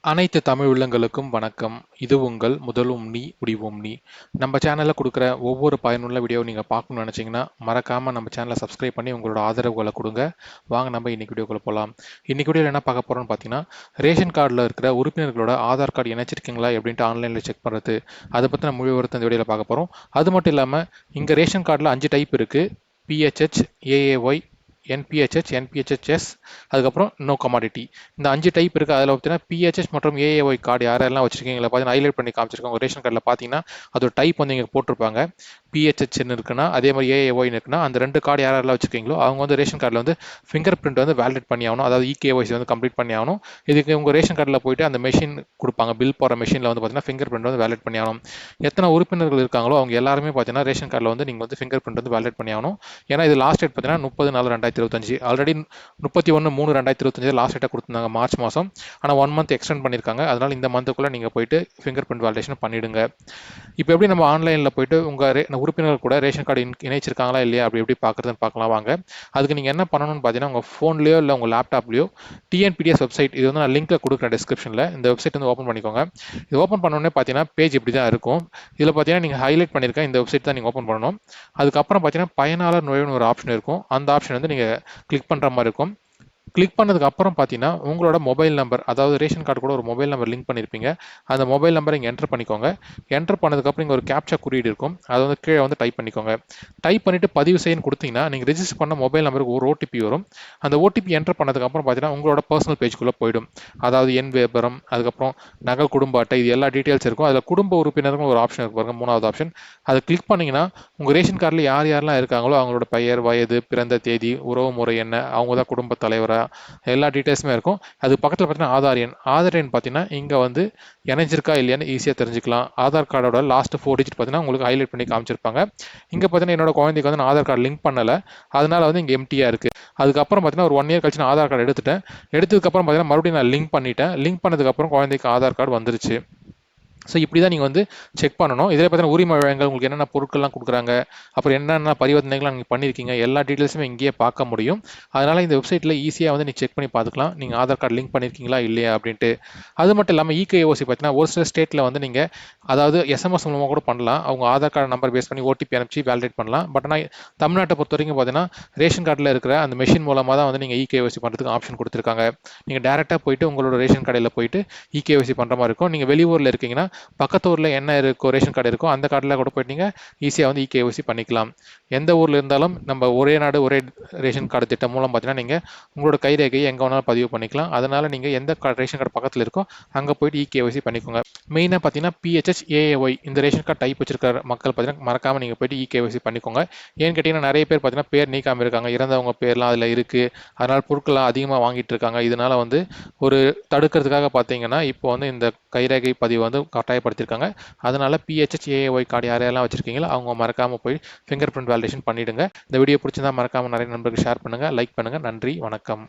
அனைத்து தமிழ் உள்ளங்களுக்கும் வணக்கம். இது உங்கள் முதலும் நீ முடிவும் நீ. நம்ம சேனலில் கொடுக்குற ஒவ்வொரு பயனுள்ள வீடியோ நீங்கள் பார்க்கணும்னு நினச்சிங்கன்னா மறக்காமல் நம்ம சேனலை சப்ஸ்கிரைப் பண்ணி உங்களோட ஆதரவுகளை கொடுங்க. வாங்க நம்ம இன்னைக்கு வீடியோக்குள்ள போகலாம். இன்னைக்கு வீடியோவில் என்ன பார்க்க போகிறோம்னு பார்த்தீங்கன்னா, ரேஷன் கார்டில் இருக்கிற உறுப்பினர்களோட ஆதார் கார்டு இணைச்சிருக்கீங்களா எப்படின்ட்டு ஆன்லைனில் செக் பண்ணுறது, அதை பற்றின முழு விவரத்தை இந்த வீடியோவில் பார்க்க போகிறோம். அது மட்டும் இல்லாமல் இங்கே ரேஷன் கார்டில் 5 டைப் இருக்குது. பிஹெச்ஹெச், ஏஏஒய், என்பிஹெச்ஹெச், என்பிஹெச்ஹெச்எஸ், அதுக்கப்புறம் நோ கமாடிட்டி. இந்த 5 டைப் இருக்குது. அதில் பார்த்தீங்கன்னா பிஹெச்ஹெச் மற்றும் ஏஏஒய் கார்டு யாரெல்லாம் வச்சிருக்கீங்களா பார்த்தீங்கன்னா ஹைலைட் பண்ணி காமிச்சிருக்காங்க. உங்கள் ரேஷன் கார்டில் பார்த்தீங்கன்னா அதோட டைப் வந்து இங்கே போட்டிருப்பாங்க. பிஹெச்ஹெச்னு இருக்குன்னா அதே மாதிரி ஏஏஒய்னு இருக்குன்னா அந்த 2 கார்டு யாரெல்லாம் வச்சிருக்கீங்களோ அவங்க வந்து ரேஷன் கார்டில் வந்து ஃபிங்கர் பிரிண்ட் வந்து வேலிடேட் பண்ணி ஆகணும். அதாவது இகேஒய்சி வந்து கம்ப்ளீட் பண்ணி ஆகணும். இதுக்கு உங்கள் ரேஷன் கார்டில் போயிட்டு அந்த மெஷின் கொடுப்பாங்க. பில் போகிற மெஷினில் வந்து பார்த்தீங்கன்னா ஃபிங்கர் பிரிண்ட் வந்து வேலிடேட் பண்ணி ஆகணும். எத்தனை உறுப்பினர்கள் இருக்காங்களோ அவங்க எல்லாருமே பார்த்தீங்கன்னா ரேஷன் கார்டில் வந்து நீங்கள் வந்து ஃபிங்கர் பிரிண்ட் வந்து வேலிடேட் பண்ணி ஆகணும். ஏன்னா இது லாஸ்ட் டேட் பார்த்தீங்கன்னா 30/4/2025. ஆல்ரெடி 31/3/2025 லாஸ்ட் டேட்டாக கொடுத்துருந்தாங்க மார்ச் மாதம். ஆனால் 1 மந்த் எக்ஸ்டெண்ட் பண்ணியிருக்காங்க. அதனால் இந்த மந்த்துக்குள்ளே நீங்கள் போயிட்டு ஃபிங்கர் பிரிண்ட் வேலிடேஷன் பண்ணிவிடுங்க. இப்போ எப்படி நம்ம ஆன்லைனில் போயிட்டு உங்கள் உறுப்பினர்கள் கூட ரேஷன் கார்டு இணைச்சிருக்காங்களா இல்லையா அப்படி எப்படி பார்க்குறதுன்னு பார்க்கலாம் வாங்க. அதுக்கு நீங்கள் என்ன பண்ணணும்னு பார்த்தீங்கன்னா உங்கள் ஃபோன்லேயோ இல்லை உங்கள் லேப்டாப்லேயோ டிஎன்பிடிஎஸ் வெப்சைட், இது வந்து நான் லிங்க்கில் கொடுக்குறேன் டிஸ்கிரிப்ஷனில், இந்த வெப்சைட் வந்து ஓப்பன் பண்ணிக்கோங்க. இது ஓப்பன் பண்ணோடனே பார்த்தீங்கன்னா பேஜ் இப்படி தான் இருக்கும். இதில் பார்த்தீங்கன்னா நீங்கள் ஹைலைட் பண்ணியிருக்கேன் இந்த வெப்சைட் தான் நீங்கள் ஓப்பன் பண்ணணும். அதுக்கப்புறம் பார்த்தீங்கன்னா பயனாளர் நுழைவுன்னு ஒரு ஆப்ஷன் இருக்கும். அந்த ஆப்ஷன் வந்து நீங்கள் கிளிக் பண்ணுற மாதிரி இருக்கும். கிளிக் பண்ணதுக்கு அப்புறம் பார்த்தீங்கன்னா உங்களோட மொபைல் நம்பர், அதாவது ரேஷன் கார்டு கூட ஒரு மொபைல் நம்பர் லிங்க் பண்ணியிருப்பீங்க. அந்த மொபைல் நம்பரை இங்கே என்டர் பண்ணிக்கோங்க. என்டர் பண்ணதுக்கப்புறம் இங்கே ஒரு கேப்சா குறியீடு இருக்கும். அதை வந்து கீழே வந்து டைப் பண்ணிக்கோங்க. டைப் பண்ணிவிட்டு பதிவு செய்யன்னு கொடுத்தீங்கன்னா நீங்கள் ரிஜிஸ்டர் பண்ண மொபைல் நம்பருக்கு ஒரு ஓடிபி வரும். அந்த ஓடிபி என்டர் பண்ணதுக்கப்புறம் பார்த்தீங்கன்னா உங்களோட பர்சனல் பேஜ்குள்ளே போயிடும். அதாவது எண் விபரம், அதுக்கப்புறம் நகல் குடும்ப அட்டை, இது எல்லா டீட்டெயில்ஸ் இருக்கும். அதில் குடும்ப உறுப்பினர்கள் ஒரு ஆப்ஷன் இருக்கு பாருங்க, 3வது ஆப்ஷன். அதை கிளிக் பண்ணிங்கன்னா உங்கள் ரேஷன் கார்டில் யார் யாரெல்லாம் இருக்காங்களோ அவங்களோட பெயர், வயது, பிறந்த தேதி, உறவு முறை என்ன, அவங்க தான் குடும்ப தலைவராக, எல்லா டீட்டெயில்ஸுமே இருக்கும். அது பக்கத்தில் பார்த்தீங்கன்னா ஆதார் எண் பார்த்தீங்கன்னா இங்கே வந்து இணைஞ்சிருக்கா இல்லையான்னு ஈஸியாக தெரிஞ்சுக்கலாம். ஆதார் கார்டோட லாஸ்ட் 4 டிஜிட் பார்த்தீங்கன்னா உங்களுக்கு ஹைலைட் பண்ணி காமிச்சிருப்பாங்க. இங்கே பார்த்தீங்கன்னா என்னோட குழந்தைக்கு வந்து நான் ஆதார் கார்டு லிங்க் பண்ணலை, அதனால வந்து இங்கே எம்டியாக இருக்குது. அதுக்கப்புறம் பார்த்தீங்கன்னா ஒரு 1 இயர் கழிச்சு நான் ஆதார் கார்டு எடுத்ததுக்கப்புறம் பார்த்தீங்கன்னா மறுபடியும் நான் லிங்க் பண்ணிட்டேன். லிங்க் பண்ணதுக்கப்புறம் குழந்தைக்கு ஆதார் கார்டு வந்துருச்சு. ஸோ இப்படி தான் நீங்கள் வந்து செக் பண்ணணும். இதில் பார்த்தீங்கன்னா உரிமை வழங்கல், உங்களுக்கு என்னென்ன பொருட்கள்லாம் கொடுக்குறாங்க, அப்புறம் என்னென்ன பரிவர்த்தனைகள்லாம் நீங்கள் பண்ணியிருக்கீங்க, எல்லா டீட்டெயில்ஸுமே இங்கேயே பார்க்க முடியும். அதனால் இந்த வெப்சைட்டில் ஈஸியாக வந்து நீங்கள் செக் பண்ணி பார்த்துக்கலாம் நீங்கள் ஆதார் கார்டு லிங்க் பண்ணியிருக்கீங்களா இல்லையா அப்படின்ட்டு. அது மட்டும் இல்லாமல் இகேஓசி பார்த்தீங்கன்னா ஒரு சில ஸ்டேட்டில் வந்து நீங்கள் அதாவது எஸ்எம்எஸ் மூலமாக கூட பண்ணலாம். அவங்க ஆதார் கார்டு நம்பர் பேஸ் பண்ணி ஓடிபி அனுப்பிச்சு வேலிடேட் பண்ணலாம். பட் ஆனால் தமிழ்நாட்டை பொறுத்த வரைக்கும் பார்த்தீங்கன்னா ரேஷன் கார்டில் இருக்கிற அந்த மெஷின் மூலமாக தான் வந்து நீங்கள் இகேஓசி பண்ணுறதுக்கு ஆப்ஷன் கொடுத்துருக்காங்க. நீங்கள் டேரெக்டாக போயிட்டு உங்களோட ரேஷன் கடையில் போயிட்டு இகேஓசி பண்ணுற மாதிரி இருக்கும். நீங்கள் வெளியூரில் இருக்கீங்கன்னா பக்கத்து ஊரில் என்ன இருக்கோ ரேஷன் கார்டு இருக்கோ அந்த கார்டில் கூட போயிட்டு நீங்கள் ஈஸியாக வந்து இகேஓசி பண்ணிக்கலாம். எந்த ஊரில் இருந்தாலும் நம்ம ஒரே நாடு ஒரே ரேஷன் கார்டு திட்டம் மூலம் பார்த்தீங்கன்னா நீங்கள் உங்களோட கைரேகையை எங்கே வேணாலும் பதிவு பண்ணிக்கலாம். அதனால் நீங்கள் எந்த ரேஷன் கார்டு பக்கத்தில் இருக்கோ அங்கே போயிட்டு இகேஓசி பண்ணிக்கோங்க. மெயினாக பார்த்தீங்கன்னா பிஹெச்ஹெச், ஏஏஒய் இந்த ரேஷன் கார்டு டைப் வச்சிருக்கிற மக்கள் பார்த்தீங்கன்னா மறக்காமல் நீங்கள் போயிட்டு இகேஓசி பண்ணிக்கோங்க. ஏன்னு கேட்டிங்கன்னா நிறைய பேர் பார்த்தீங்கன்னா பேர் நீக்காமல் இருக்காங்க, இறந்தவங்க பேர்லாம் அதில் இருக்குது. அதனால் பொருட்கள்லாம் அதிகமாக வாங்கிட்டு இருக்காங்க. இதனால் வந்து ஒரு தடுக்கிறதுக்காக பார்த்தீங்கன்னா இப்போ வந்து இந்த கைரேகை பதிவு வந்து கட்டாயப்படுத்தியிருக்காங்க. அதனால பிஹெச்ஹெச், ஏஏஒய் கார்டு யாரெல்லாம் வச்சிருக்கீங்களோ அவங்க மறக்காமல் போய் ஃபிங்கர் பிரிண்ட் வேலிடேஷன் பண்ணிவிடுங்க. இந்த வீடியோ பிடிச்சிருந்தா மறக்காமல் நிறைய நண்பர்களுக்கு ஷேர் பண்ணுங்கள், லைக் பண்ணுங்கள். நன்றி, வணக்கம்.